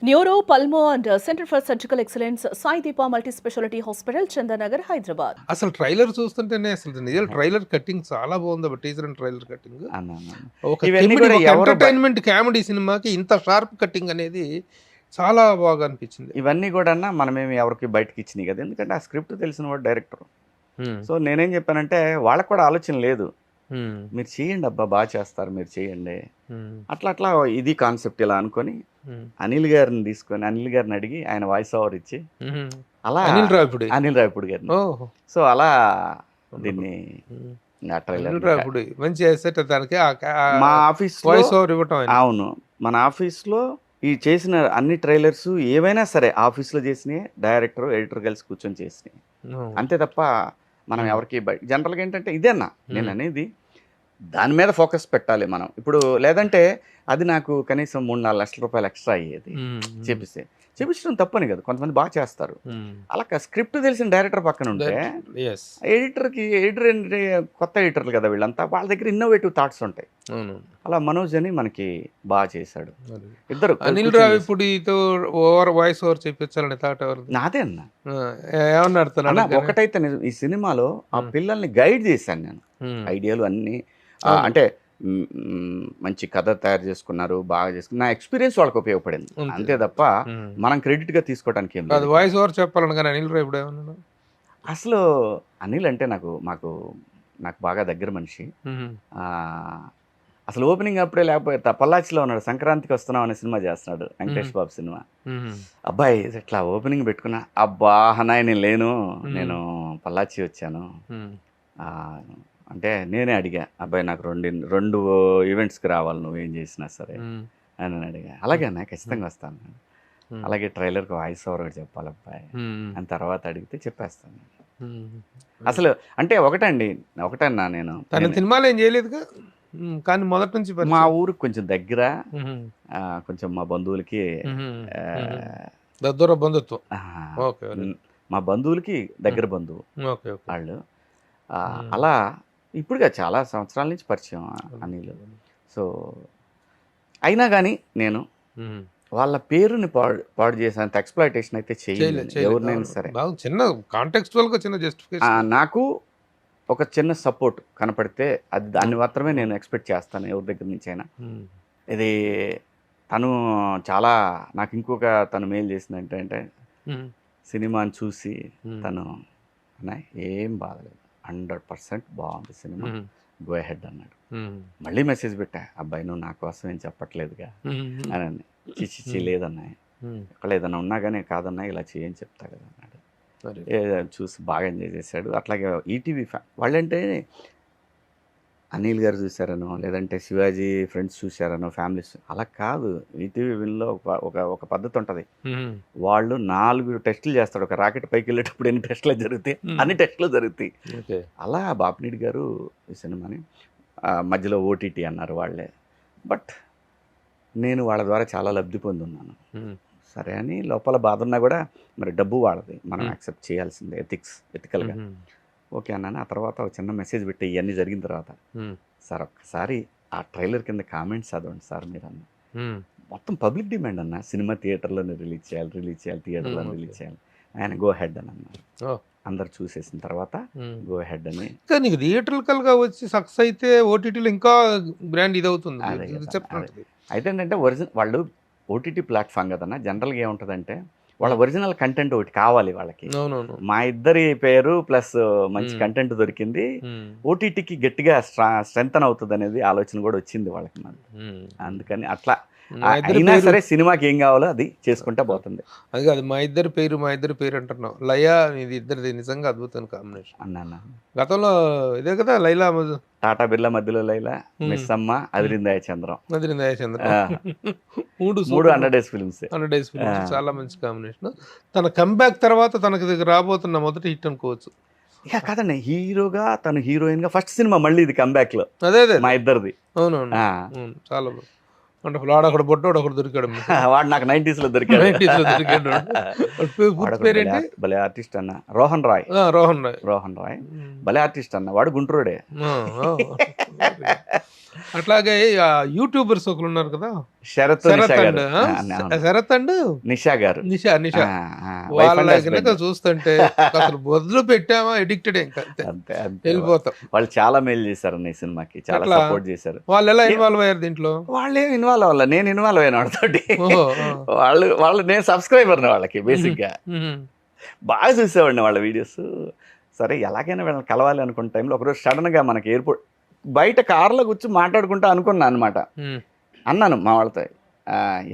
Neuro pulmo and centre for surgical excellence Sai Deepa multi speciality hospital Chandanagar Hyderabad. అసలు trailer చూస్తుంటేనే అసలు నిజం ట్రైలర్ కట్టింగ్ చాలా బాగుంది. టీజర్ అండ్ ట్రైలర్ కట్టింగ్ ఒక ఎంటర్టైన్మెంట్ కామెడీ సినిమాకి ఇంత షార్ప్ కట్టింగ్ అనేది చాలా బాగా అనిపించింది. ఇవన్నీ కూడా మనమేమి ఎవరికి బయటకి ఇచ్చినాయి కదా, ఎందుకంటే ఆ స్క్రిప్ట్ తెలిసిన వాడు డైరెక్టర్. సో నేనేం చెప్పానంటే వాళ్ళకి కూడా ఆలోచన లేదు, మీరు చేయండి అబ్బా బాగా చేస్తారు మీరు చేయండి, అట్లా అట్లా ఇది కాన్సెప్ట్ ఇలా అనుకొని అనిల్ గారిని తీసుకొని అనిల్ గారిని అడిగి ఆయన వాయిస్ ఓవర్ ఇచ్చి అలా అనిల్ రావిపూడి గారిని, సో అలా దీన్ని మా ఆఫీస్ అవును మన ఆఫీస్లో ఈ చేసిన అన్ని ట్రైలర్స్ ఏవైనా సరే ఆఫీస్లో చేసినాయి డైరెక్టర్ ఎడిటర్ కలిసి కూర్చొని చేసినాయి, అంతే తప్ప మనం ఎవరికి జనరల్గా ఏంటంటే ఇదేనా నేను అనేది దాని మీద ఫోకస్ పెట్టాలి మనం ఇప్పుడు. లేదంటే అది నాకు కనీసం 3-4 లక్షల రూపాయలు ఎక్స్ట్రా అయ్యేది చేపించడం తప్పని కదా, కొంతమంది బాగా చేస్తారు. అలా స్క్రిప్ట్ తెలిసిన డైరెక్టర్ పక్కన ఉంటే ఎడిటర్ ఏంటంటే కొత్త ఎడిటర్లు కదా వీళ్ళంతా, వాళ్ళ దగ్గర ఇన్నోవేటివ్ థాట్స్ ఉంటాయి. అలా మనోజ్ అని మనకి బాగా చేశాడు. ఇద్దరు అనిల్ రావిపూడితో ఓవర్ వాయిస్ ఓవర్ చేయించాలని థాట్ నాదే అన్న. ఒకటైతే ఈ సినిమాలో ఆ పిల్లల్ని గైడ్ చేశాను నేను, ఐడియాలు అన్ని అంటే మంచి కథ తయారు చేసుకున్నారు, బాగా చేసుకున్నారు, నా ఎక్స్పీరియన్స్ వాళ్ళకి ఉపయోగపడింది అంతే తప్ప మనం క్రెడిట్ గా తీసుకోవడానికి ఏం లేదు. వాయిస్ ఓవర్ చెప్పాలని కానీ అనిల్ రావిపూడి అసలు అనిల్ అంటే నాకు బాగా దగ్గర మనిషి. అసలు ఓపెనింగ్ అప్పుడే లేకపోతే పల్లాచిలో ఉన్నాడు, సంక్రాంతికి వస్తున్నాం అనే సినిమా చేస్తున్నాడు వెంకటేష్ బాబు సినిమా. అబ్బాయి ఇట్లా ఓపెనింగ్ పెట్టుకున్నా, అబ్బా అన్నాయి నేను లేను, నేను పల్లాచి వచ్చాను అంటే నేనే అడిగా, అబ్బాయి నాకు రెండు ఈవెంట్స్కి రావాలి నువ్వేం చేసినా సరే అని అడిగా. అలాగే అన్న ఖచ్చితంగా వస్తాను, అలాగే ట్రైలర్కి వాయిస్ ఓవర్ కూడా చెప్పాలి అబ్బాయి అని తర్వాత అడిగితే చెప్పేస్తాను. అసలు అంటే ఒకటన్నా నేను సినిమాలు ఏం చేయలేదుగా, కానీ మొదటి నుంచి మా ఊరికి కొంచెం దగ్గర, కొంచెం మా బంధువులకి బంధుత్వం, మా బంధువులకి దగ్గర బంధువు వాళ్ళు. అలా ఇప్పుడుగా చాలా సంవత్సరాల నుంచి పరిచయం అనిల్. సో అయినా కానీ నేను వాళ్ళ పేరుని పాడు చేసేంత ఎక్స్‌ప్లాయిటేషన్ అయితే చేయలేదు ఎవరినైనా సరే. చిన్న కాంటెక్స్చువల్‌గా చిన్న జస్టిఫికేషన్, నాకు ఒక చిన్న సపోర్ట్ కనపడితే అది దాన్ని మాత్రమే నేను ఎక్స్పెక్ట్ చేస్తాను ఎవరి దగ్గర నుంచి అయినా. ఇది తను చాలా నాకు ఇంకొక తను మెయిల్ చేసింది ఏంటంటే సినిమాని చూసి తను ఏం బాధలేదు, 100% బాగుంది సినిమా, గో అహెడ్ అన్నాడు. మళ్ళీ మెసేజ్ పెట్టా, అబ్బాయి నువ్వు నా కోసం ఏం చెప్పట్లేదుగా అని. చిచ్చి లేదన్నా, ఎక్కడ ఏదన్నా ఉన్నా కానీ కాదన్నా ఇలా చేయని చెప్తా కదా అన్నాడు. చూసి బాగా ఎంజాయ్ చేశాడు. అట్లాగే ఈటీవీ వాళ్ళంటే అనిల్ గారు చూశారనో లేదంటే శివాజీ ఫ్రెండ్స్ చూశారనో ఫ్యామిలీస్ అలా కాదు. ఈటీవీ విన్లో ఒక పద్ధతి ఉంటుంది, వాళ్ళు 4 టెస్టులు చేస్తాడు. ఒక రాకెట్ పైకి వెళ్ళేటప్పుడు ఎన్ని టెస్టులు జరుగుతాయి అన్ని టెస్టులు జరుగుతాయి. అలా బాపినీడి గారు ఈ సినిమాని మధ్యలో ఓటీటీ అన్నారు వాళ్ళే, బట్ నేను వాళ్ళ ద్వారా చాలా లబ్ధి పొందున్నాను. సరే అని లోపల బాధ ఉన్నా కూడా మరి డబ్బు వాళ్ళది, మనం యాక్సెప్ట్ చేయాల్సిందే ఎథికల్గా. ఓకే అన్నాను. ఆ తర్వాత ఒక చిన్న మెసేజ్ పెట్టి ఇవన్నీ జరిగిన తర్వాత, సార్ ఒక్కసారి ఆ ట్రైలర్ కింద కామెంట్స్ చదవండి సార్ మీరు అన్న. మొత్తం పబ్లిక్ డిమాండ్ అన్న, సినిమా థియేటర్లోనే రిలీజ్ చేయాలి థియేటర్లో రిలీజ్ చేయాలి. ఆయన గో హెడ్ అని అన్నారు. అందరు చూసేసిన తర్వాత గో హెడ్ అని. కానీ థియేటర్కల్గా వచ్చి సక్సెస్ అయితే ఓటీటీలో ఇంకా బ్రాండ్ ఇది అవుతుంది. అయితే ఏంటంటే వాళ్ళు ఓటీటీ ప్లాట్ఫామ్ కదన్నా, జనరల్గా ఏముంటుందంటే వాళ్ళ ఒరిజినల్ కంటెంట్ ఒకటి కావాలి వాళ్ళకి. మా ఇద్దరి పేరు ప్లస్ మంచి కంటెంట్ దొరికింది, ఓటీటీకి గట్టిగా స్ట్రెంథన్ అవుతుంది అనేది ఆలోచన కూడా వచ్చింది వాళ్ళకి. అందుకని అట్లా అయినా సరే సినిమాకి ఏం కావాలో అది చేసుకుంటా పోతుంది. అది కాదు మా ఇద్దరి పేరు అంటున్నావు, లయా ఇది ఇద్దరిది నిజంగా అద్భుతమైన కాంబినేషన్ అన్నా. గతంలో ఇదే కదా లైలా, టాటా బిర్లా మధ్యలో లైలా, మిస్ అమ్మ, అదిరిందాయ చంద్రం, 3 100 డేస్ ఫిల్మ్స్ చాలా మంచి కాంబినేషన్. తన కంబ్యాక్ తర్వాత తనకి రాబోతున్న మొదటి హిట్ అనుకోవచ్చు. ఇక కాదండి, హీరోగా తను హీరోయిన్ గా ఫస్ట్ సినిమా మళ్ళీ ఇది కంబ్యాక్ లో అదే మా ఇద్దరిది. అవునవును చాలా వండర్ఫుల్. ఆడొకడు బొట్టోడు ఒకడు దొరికాడు, వాడు నాకు 90s లో దొరికాడు. భలే ఆర్టిస్ట్ అన్న, రోహన్ రాయ్ భలే ఆర్టిస్ట్ అన్న, వాడు గుంటూరుడే. అట్లాగే యూట్యూబర్స్ ఒకరు ఉన్నారు కదా, శరత్ శరత్ అండ్ నిషా గారు. నిషా వాళ్ళ కనుక చూస్తుంటే అసలు బొద్దులు పెట్టామా ఎడిక్టెడ్ ఇంకా వెళ్ళిపోతాం. వాళ్ళు చాలా మేలు చేశారు ఈ సినిమాకి, చాలా సపోర్ట్ చేశారు. వాళ్ళు ఎలా ఇన్వాల్వ్ అయ్యారు దీంట్లో? వాళ్ళేం ఇన్వాల్వ్ అవ్వాలి, నేను ఇన్వాల్వ్ అయిన వాళ్ళతోటి. వాళ్ళు నేను సబ్స్క్రైబర్ని వాళ్ళకి బేసిక్ గా, బాగా చూసేవాడిని వాళ్ళ వీడియోస్. సరే ఎలాగైనా వీళ్ళని కలవాలి అనుకున్న టైంలో ఒకరోజు సడన్ గా మనకి ఎయిర్పోర్ట్ బయట కార్లో కూర్చొని మాట్లాడుకుంటూ అనుకున్నా అనమాట. అన్నాను మా వాళ్ళతో,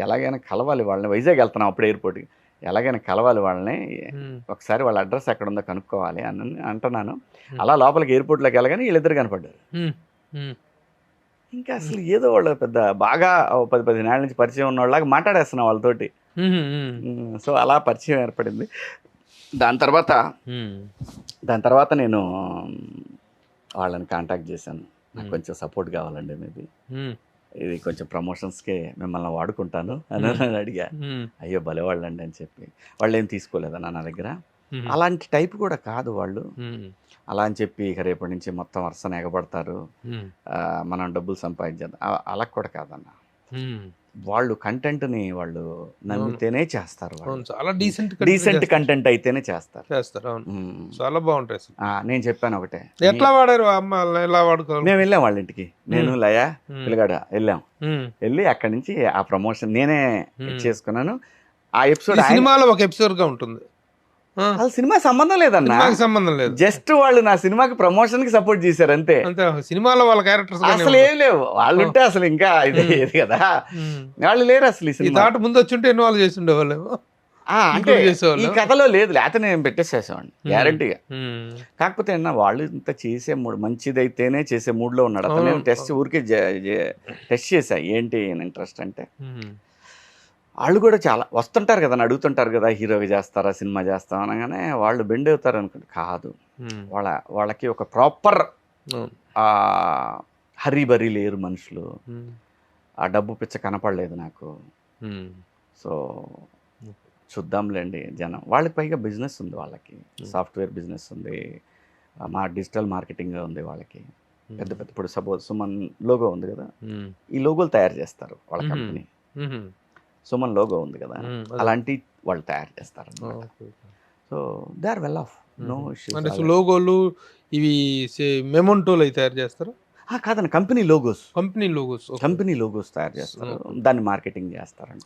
ఎలాగైనా కలవాలి వాళ్ళని, వైజాగ్ వెళ్తున్నాం అప్పుడు ఎయిర్పోర్ట్కి, ఎలాగైనా కలవాలి వాళ్ళని, ఒకసారి వాళ్ళ అడ్రస్ ఎక్కడ ఉందో కనుక్కోవాలి అని అంటున్నాను. అలా లోపలికి ఎయిర్పోర్ట్లోకి వెళ్ళగానే వీళ్ళిద్దరు కనపడ్డారు. ఇంకా అసలు ఏదో వాళ్ళు పెద్ద బాగా 10-15 ఏళ్ళ నుంచి పరిచయం ఉన్న వాళ్ళలాగా మాట్లాడేస్తున్నాం వాళ్ళతోటి. సో అలా పరిచయం ఏర్పడింది. దాని తర్వాత నేను వాళ్ళని కాంటాక్ట్ చేశాను. నాకు కొంచెం సపోర్ట్ కావాలండి, మేబీ ఇది కొంచెం ప్రమోషన్స్కే మిమ్మల్ని వాడుకుంటాను అని అడిగా. అయ్యో భలేవాళ్ళండి అని చెప్పి వాళ్ళు ఏం తీసుకోలేదన్నా నా దగ్గర. అలాంటి టైప్ కూడా కాదు వాళ్ళు. అలా అని చెప్పి ఇక రేపటి నుంచి మొత్తం వరుసన ఎగబడతారు, మనం డబ్బులు సంపాదించేద్దాం, అలా కూడా కాదన్న. వాళ్ళు కంటెంట్ని వాళ్ళు నమ్మితేనే చేస్తారు, చాలా డీసెంట్ కంటెంట్ అయితేనే చేస్తారు. చాలా బాగుంటాయి. నేను చెప్పాను ఒకటే, ఎట్లా వాడారు ఎలా వాడుకోవాలి. మేము వెళ్ళాం వాళ్ళ ఇంటికి, నేను లయ పిల్లగాడ వెళ్ళి అక్కడి నుంచి ఆ ప్రమోషన్ నేనే చేసుకున్నాను. ఆ ఎపిసోడ్ సినిమాలో ఒక ఎపిసోడ్ గా ఉంటుంది, అసలు సినిమా సంబంధం లేదన్నా, సంబంధం లేదు. జస్ట్ వాళ్ళు నా సినిమాకి ప్రమోషన్ కి సపోర్ట్ చేశారు అంతే. సినిమాలో వాళ్ళ క్యారెక్టర్స్ అసలు ఏం లేవు. వాళ్ళు ఉంటే అసలు ఇంకా ఇది కదా, వాళ్ళు లేరు అసలు. ఈ సినిమా ముందు వచ్చి ఉంటే ఇన్వాల్వ్ చేసి ఉండేవాళ్ళు. అంటే ఈ కథలో లేదు, లేకపోతే నేను పెట్టేసేసేవాడిని గ్యారంటీగా. కాకపోతే అన్న వాళ్ళు ఇంత చేసే మూడు మంచిదైతేనే చేసే మూడ్లో ఉన్నాడు అతను. నేను ఊరికే టెస్ట్ చేశా ఏంటి ఇంట్రెస్ట్ అంటే. వాళ్ళు కూడా చాలా వస్తుంటారు కదా, అడుగుతుంటారు కదా, హీరోగా చేస్తారా సినిమా చేస్తాం అనగానే వాళ్ళు బెండ్ అవుతారు అనుకుంటే కాదు. వాళ్ళకి ఒక ప్రాపర్ హరీబరీ లేరు మనుషులు. ఆ డబ్బు పిచ్చ కనపడలేదు నాకు. సో చూద్దాంలేండి జనం. వాళ్ళకి పైగా బిజినెస్ ఉంది, వాళ్ళకి సాఫ్ట్వేర్ బిజినెస్ ఉంది, మా డిజిటల్ మార్కెటింగ్ ఉంది వాళ్ళకి. పెద్ద పెద్ద ఇప్పుడు సపోజ్ సుమన్ లోగో ఉంది కదా, ఈ లోగోలు తయారు చేస్తారు వాళ్ళ కంపెనీ. సుమన్ లోగో ఉంది కదా, అలాంటి వాళ్ళు తయారు చేస్తారు. So they are well off, no issues. అంటే లోగోలు ఇవి మెమోంటోలు అవి తయారు చేస్తారు కాదండి, కంపెనీ లోగోస్ తయారు చేస్తారు, దాన్ని మార్కెటింగ్ చేస్తారండి.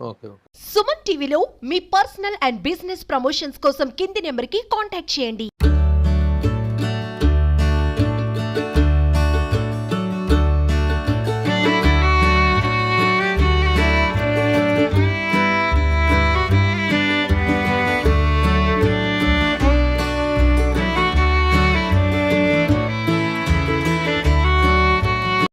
సుమన్ టీవీలో మీ పర్సనల్ అండ్ బిజినెస్ ప్రమోషన్స్ కోసం కింది నెంబర్కి కాంటాక్ట్ చేయండి.